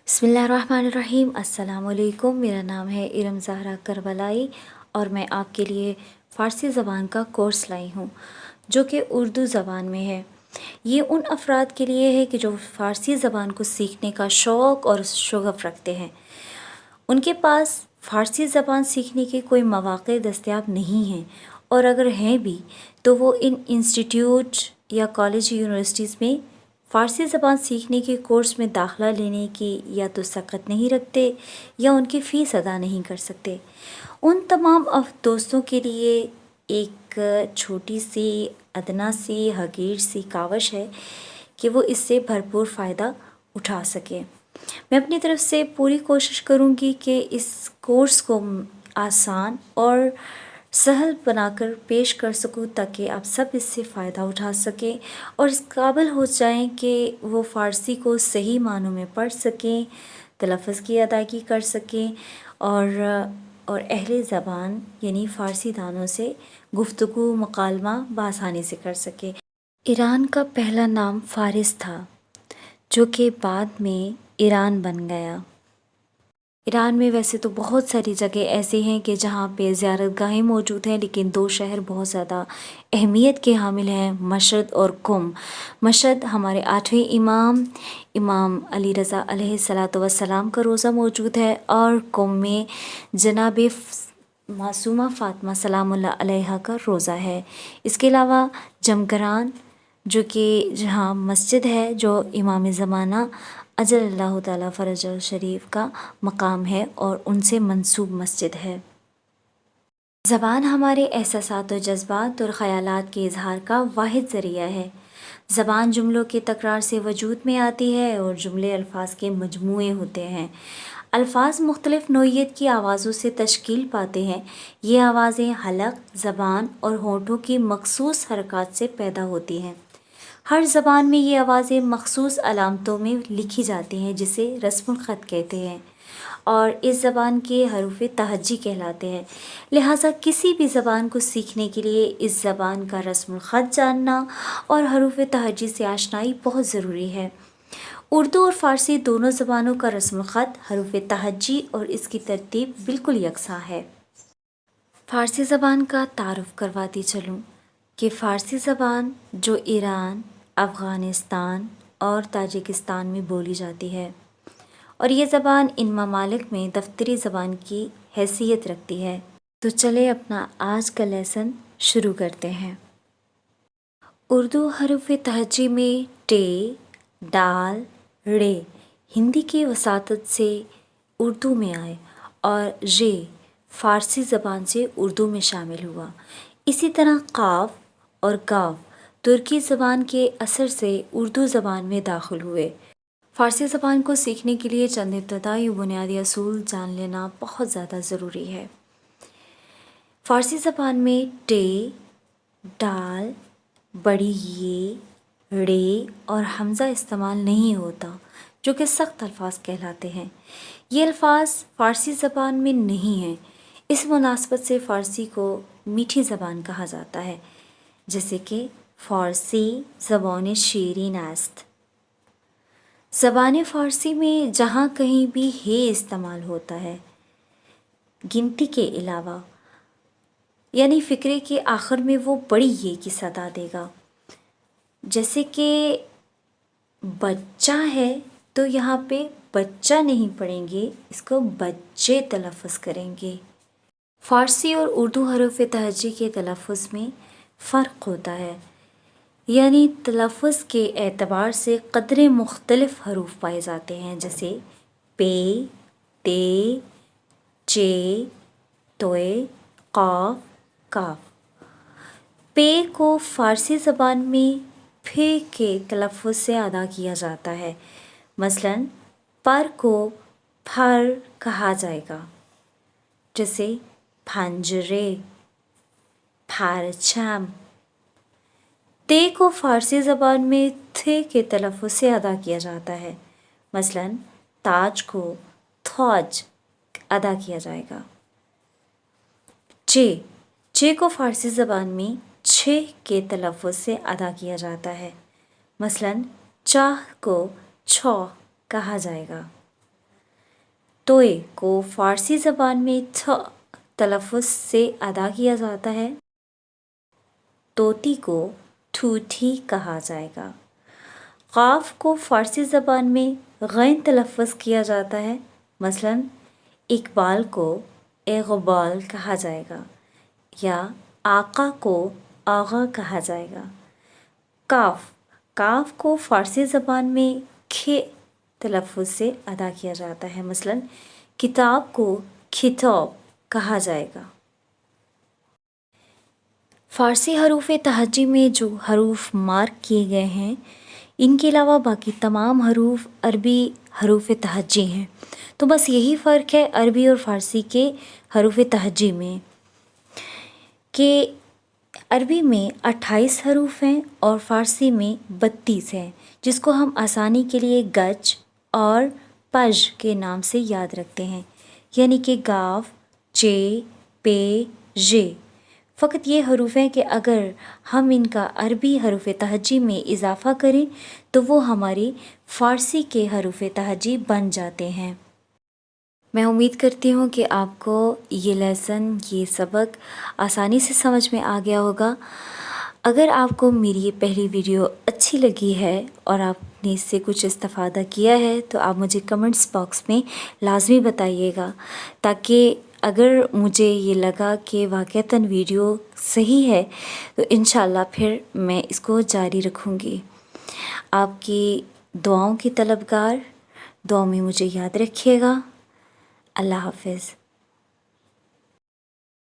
बिस्मिल्लाहिर्रहमानिर्रहीम। अस्सलाम वालेकुम। मेरा नाम है इरम ज़हरा करबलाई और मैं आपके लिए फ़ारसी ज़बान का कोर्स लाई हूँ जो कि उर्दू ज़बान में है। ये उन अफराद के लिए है कि जो फ़ारसी ज़बान को सीखने का शौक़ और शगफ़ रखते हैं। उनके पास फ़ारसी ज़बान सीखने के कोई मौक़े दस्तयाब नहीं हैं, और अगर हैं भी तो वो इन इंस्टीट्यूट या कॉलेज यूनिवर्सिटीज़ में फ़ारसी ज़बान सीखने के कोर्स में दाखिला लेने की या तो सकत नहीं रखते या उनकी फ़ीस अदा नहीं कर सकते। उन तमाम दोस्तों के लिए एक छोटी सी अदना सी हकीर सी कावश है कि वो इससे भरपूर फ़ायदा उठा सकें। मैं अपनी तरफ से पूरी कोशिश करूँगी कि इस कोर्स को आसान और सहल बनाकर पेश कर सकूँ ताकि आप सब इससे फ़ायदा उठा सकें और इस काबिल हो जाएं कि वो फ़ारसी को सही मानों में पढ़ सकें, तलफ़्फ़ुज़ की अदायगी कर सकें और अहले ज़बान यानी फ़ारसी दानों से गुफ्तगू मुकालमा बआसानी से कर सकें। ईरान का पहला नाम फ़ारिस था जो कि बाद में ईरान बन गया। ईरान में वैसे तो बहुत सारी जगह ऐसे हैं कि जहाँ पे ज़ियारतगाहें मौजूद हैं, लेकिन दो शहर बहुत ज़्यादा अहमियत के हामिल हैं, मशहद और कुम। मशहद हमारे 8वें इमाम अली रज़ा अलैहिस्सलातु वस्सलाम का रोज़ा मौजूद है, और कुम में जनाब मासूमा फ़ातिमा सलामुल्लाह अलैहा का रोज़ा है। इसके अलावा जमगरान जो कि जहाँ मस्जिद है जो इमाम ज़माना अजल्लल्लाहु ताला फ़रजहु शरीफ का मकाम है और उनसे मंसूब मस्जिद है। ज़बान हमारे एहसासात और जज्बात और ख़यालात के इज़हार का वाहिद ज़रिया है। ज़बान जुमलों की तकरार से वजूद में आती है और जुमले अल्फाज के मजमूए होते हैं। अल्फाज मुख्तलिफ़ नोइयत की आवाज़ों से तश्कील पाते हैं। ये आवाज़ें हलक़, ज़बान और होंठों की मख़सूस हरकत से पैदा होती हैं। हर ज़बान में ये आवाज़ें मख़सूस अलामतों में लिखी जाती हैं जिसे रस्मुल ख़त कहते हैं, और इस ज़बान के हरूफ़ तहज्जी कहलाते हैं। लिहाजा किसी भी ज़बान को सीखने के लिए इस ज़बान का रस्मुल ख़त जानना और हरूफ़ तहज्जी से आशनाई बहुत ज़रूरी है। उर्दू और फ़ारसी दोनों ज़बानों का रस्मुल ख़त, हरूफ़ तहज्जी और इसकी तरतीब बिल्कुल यकसा है। फ़ारसी ज़बान का तारुफ़ करवाती चलूँ कि फ़ारसी ज़बान जो ईरान, अफ़ग़ानिस्तान और ताजिकिस्तान में बोली जाती है, और ये ज़बान इन ममालिक में दफ्तरी ज़बान की हैसियत रखती है। तो चले अपना आज का लेसन शुरू करते हैं। उर्दू हरूफ़ तहज्जी में टे, डाल, रे हिंदी की वसातत से उर्दू में आए और रे फ़ारसी ज़बान से उर्दू में शामिल हुआ। इसी तरह क़ाफ और गाफ तुर्की ज़बान के असर से उर्दू ज़बान में दाखिल हुए। फ़ारसी ज़बान को सीखने के लिए चंद इब्तदाई बुनियादी असूल जान लेना बहुत ज़्यादा ज़रूरी है। फ़ारसी ज़बान में टे, डाल, बड़ी ये, रे और हमज़ा इस्तेमाल नहीं होता, जो कि सख्त अल्फाज कहलाते हैं। ये अल्फाज फ़ारसी ज़बान में नहीं हैं। इस मुनासबत से फ़ारसी को मीठी ज़बान कहा जाता है, जैसे कि फ़ारसी ज़बान शीरीन است। ज़बान फ़ारसी में जहाँ कहीं भी हे इस्तेमाल होता है गिनती के अलावा, यानी फ़िक्रे के आखिर में वो बड़ी ये की सदा देगा। जैसे कि बच्चा है तो यहाँ पे बच्चा नहीं पढ़ेंगे, इसको बच्चे तलफ़्फ़ुज़ करेंगे। फ़ारसी और उर्दू हरूफ़ तहज्जी के तलफ़्फ़ुज़ में फ़र्क होता है, यानी तलफ़्फ़ुज़ के एतबार से क़दरे मुख्तलिफ़ हरूफ पाए जाते हैं, जैसे पे, ते, चे, तोए, क़ाफ़, काफ़। पे को फ़ारसी ज़बान में फे के तलफ़्फ़ुज़ से अदा किया जाता है। मसलन पर को फर कहा जाएगा, जैसे पंजरे, परचम। ते को फ़ारसी ज़बान में थे के तलफ़्फ़ुज़ से अदा किया जाता है। मसलन ताज को थौज अदा किया जाएगा। चे को फ़ारसी ज़बान में छे के तलफ़्फ़ुज़ से अदा किया जाता है। मसलन चाह को छौ कहा जाएगा। توئے کو فارسی زبان میں تھ تلفظ سے ادا کیا جاتا ہے۔ طوطی کو ٹھوٹھی کہا جائے گا۔ قاف کو فارسی زبان میں غین تلفظ کیا جاتا ہے، مثلاً اقبال کو اقبال کہا جائے گا یا آقا کو آغا کہا جائے گا۔ کاف کو فارسی زبان میں کھ تلفظ سے ادا کیا جاتا ہے، مثلاً کتاب کو کتاب کہا جائے گا۔ فارسی حروف تہجی میں جو حروف مارک کیے گئے ہیں ان کے علاوہ باقی تمام حروف عربی حروف تہجی ہیں، تو بس یہی فرق ہے عربی اور فارسی کے حروف تہجی میں کہ عربی میں 28 حروف ہیں اور فارسی میں 32 ہیں، جس کو ہم آسانی کے لیے گچ اور پج کے نام سے یاد رکھتے ہیں، یعنی کہ گاو، چے، پے، ژے۔ فقط یہ حروف ہیں کہ اگر ہم ان کا عربی حروف تہجی میں اضافہ کریں تو وہ ہماری فارسی کے حروف تہجی بن جاتے ہیں۔ میں امید کرتی ہوں کہ آپ کو یہ لیسن، یہ سبق آسانی سے سمجھ میں آ گیا ہوگا۔ اگر آپ کو میری یہ پہلی ویڈیو اچھی لگی ہے اور آپ نے اس سے کچھ استفادہ کیا ہے تو آپ مجھے کمنٹس باکس میں لازمی بتائیے گا، تاکہ اگر مجھے یہ لگا کہ واقعتاً ویڈیو صحیح ہے تو انشاءاللہ پھر میں اس کو جاری رکھوں گی۔ آپ کی دعاؤں کی طلبگار، دعاؤں میں مجھے یاد رکھیے گا۔ اللہ حافظ۔